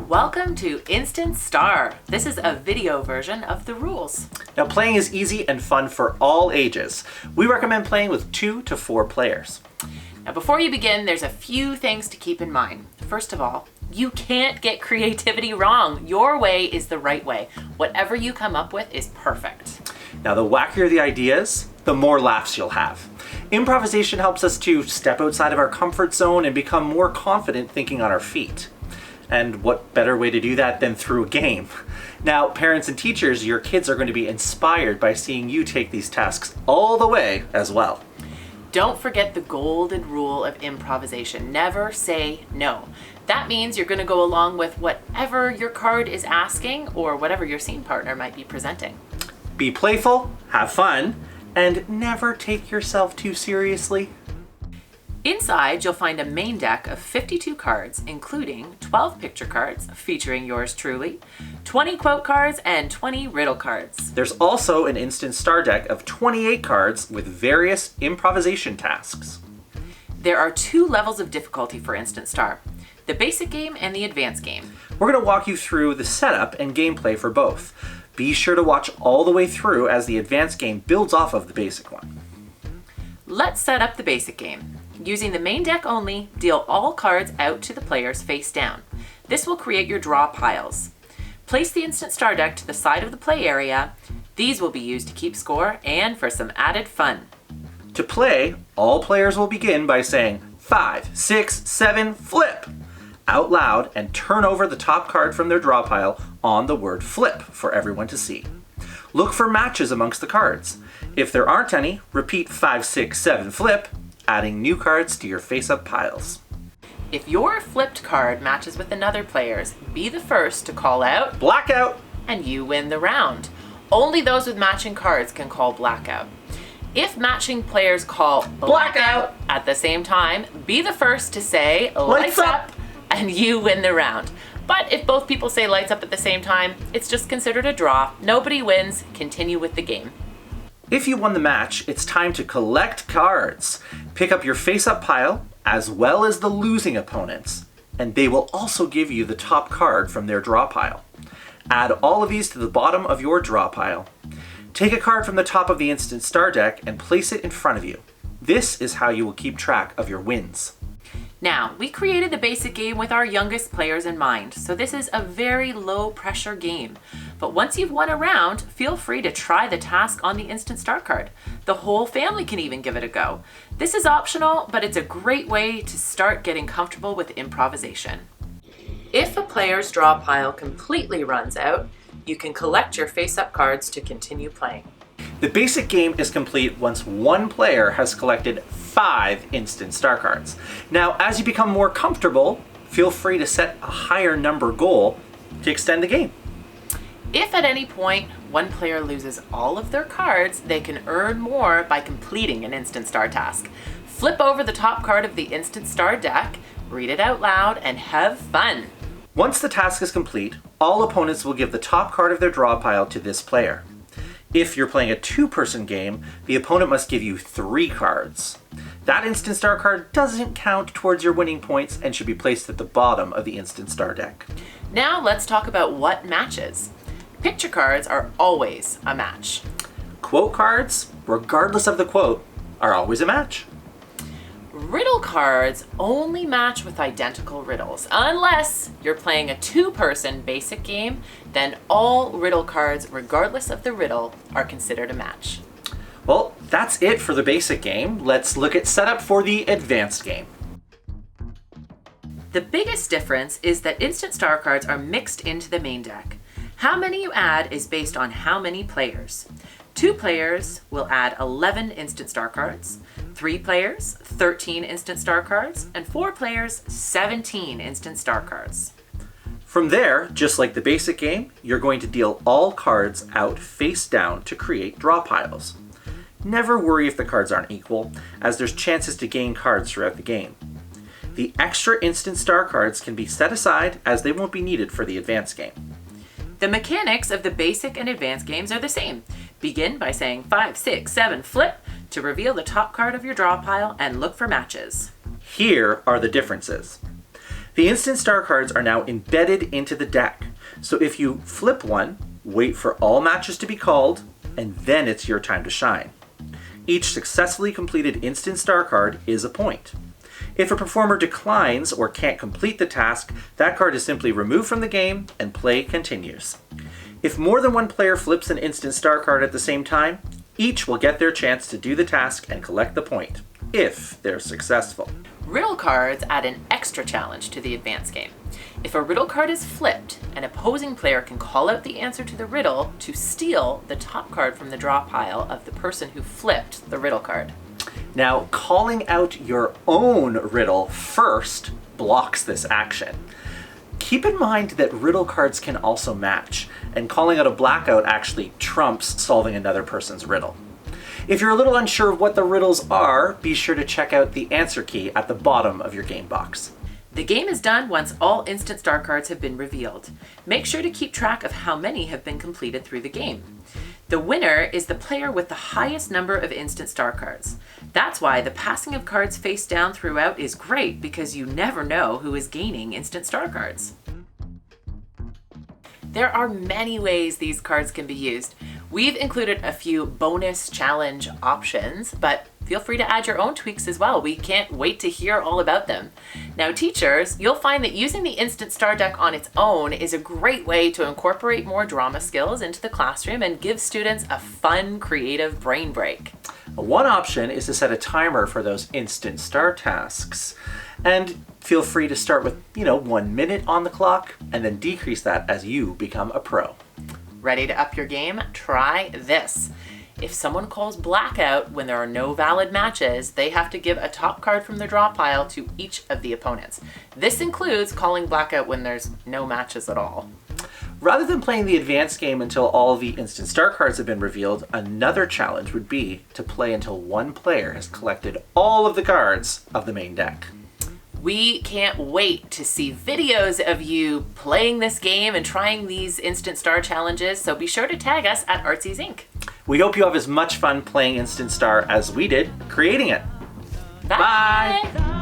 Welcome to Instant Star. This is a video version of the rules. Now, playing is easy and fun for all ages. We recommend playing with 2 to 4 players. Now, before you begin, there's a few things to keep in mind. First of all, you can't get creativity wrong. Your way is the right way. Whatever you come up with is perfect. Now, the wackier the ideas, the more laughs you'll have. Improvisation helps us to step outside of our comfort zone and become more confident thinking on our feet. And what better way to do that than through a game? Now, parents and teachers, your kids are going to be inspired by seeing you take these tasks all the way as well. Don't forget the golden rule of improvisation. Never say no. That means you're going to go along with whatever your card is asking or whatever your scene partner might be presenting. Be playful, have fun, and never take yourself too seriously. Inside, you'll find a main deck of 52 cards, including 12 picture cards featuring yours truly, 20 quote cards, and 20 riddle cards. There's also an Instant Star deck of 28 cards with various improvisation tasks. There are 2 levels of difficulty for Instant Star, the basic game and the advanced game. We're going to walk you through the setup and gameplay for both. Be sure to watch all the way through as the advanced game builds off of the basic one. Let's set up the basic game. Using the main deck only, deal all cards out to the players face down. This will create your draw piles. Place the Instant Star deck to the side of the play area. These will be used to keep score and for some added fun. To play, all players will begin by saying 5, 6, 7, flip out loud and turn over the top card from their draw pile on the word flip for everyone to see. Look for matches amongst the cards. If there aren't any, repeat 5, 6, 7, flip, adding new cards to your face-up piles. If your flipped card matches with another player's, be the first to call out Blackout! And you win the round. Only those with matching cards can call blackout. If matching players call blackout at the same time, be the first to say lights up and you win the round. But if both people say lights up at the same time, it's just considered a draw. Nobody wins. Continue with the game. If you won the match, it's time to collect cards. Pick up your face-up pile, as well as the losing opponents, and they will also give you the top card from their draw pile. Add all of these to the bottom of your draw pile. Take a card from the top of the Instant Star deck and place it in front of you. This is how you will keep track of your wins. Now, we created the basic game with our youngest players in mind, so this is a very low pressure game. But once you've won a round, feel free to try the task on the Instant Star card. The whole family can even give it a go. This is optional, but it's a great way to start getting comfortable with improvisation. If a player's draw pile completely runs out, you can collect your face-up cards to continue playing. The basic game is complete once one player has collected 5 Instant Star cards. Now, as you become more comfortable, feel free to set a higher number goal to extend the game. If at any point one player loses all of their cards, they can earn more by completing an Instant Star task. Flip over the top card of the Instant Star deck, read it out loud, and have fun. Once the task is complete, all opponents will give the top card of their draw pile to this player. If you're playing a 2-person game, the opponent must give you 3 cards. That Instant Star card doesn't count towards your winning points and should be placed at the bottom of the Instant Star deck. Now let's talk about what matches. Picture cards are always a match. Quote cards, regardless of the quote, are always a match. Riddle cards only match with identical riddles. Unless you're playing a 2-person basic game, then all riddle cards, regardless of the riddle, are considered a match. Well, that's it for the basic game. Let's look at setup for the advanced game. The biggest difference is that Instant Star cards are mixed into the main deck. How many you add is based on how many players. 2 players will add 11 Instant Star cards, 3 players, 13 Instant Star cards, and 4 players, 17 Instant Star cards. From there, just like the basic game, you're going to deal all cards out face down to create draw piles. Never worry if the cards aren't equal, as there's chances to gain cards throughout the game. The extra Instant Star cards can be set aside as they won't be needed for the advanced game. The mechanics of the basic and advanced games are the same. Begin by saying 5, 6, 7, flip to reveal the top card of your draw pile and look for matches. Here are the differences. The instant star cards are now embedded into the deck. So if you flip one, wait for all matches to be called, and then it's your time to shine. Each successfully completed instant star card is a point. If a performer declines or can't complete the task, that card is simply removed from the game and play continues. If more than one player flips an instant star card at the same time, each will get their chance to do the task and collect the point, if they're successful. Riddle cards add an extra challenge to the advanced game. If a riddle card is flipped, an opposing player can call out the answer to the riddle to steal the top card from the draw pile of the person who flipped the riddle card. Now, calling out your own riddle first blocks this action. Keep in mind that riddle cards can also match, and calling out a blackout actually trumps solving another person's riddle. If you're a little unsure of what the riddles are, be sure to check out the answer key at the bottom of your game box. The game is done once all instant star cards have been revealed. Make sure to keep track of how many have been completed through the game. The winner is the player with the highest number of instant star cards. That's why the passing of cards face down throughout is great, because you never know who is gaining instant star cards. There are many ways these cards can be used. We've included a few bonus challenge options, but feel free to add your own tweaks as well. We can't wait to hear all about them. Now, teachers, you'll find that using the instant star deck on its own is a great way to incorporate more drama skills into the classroom and give students a fun, creative brain break. One option is to set a timer for those instant star tasks. And feel free to start with, 1 minute on the clock and then decrease that as you become a pro. Ready to up your game? Try this. If someone calls blackout when there are no valid matches, they have to give a top card from the draw pile to each of the opponents. This includes calling blackout when there's no matches at all. Rather than playing the advanced game until all the instant star cards have been revealed, another challenge would be to play until one player has collected all of the cards of the main deck. We can't wait to see videos of you playing this game and trying these instant star challenges, so be sure to tag us at Artsies Inc. We hope you have as much fun playing Instant Star as we did creating it. Bye!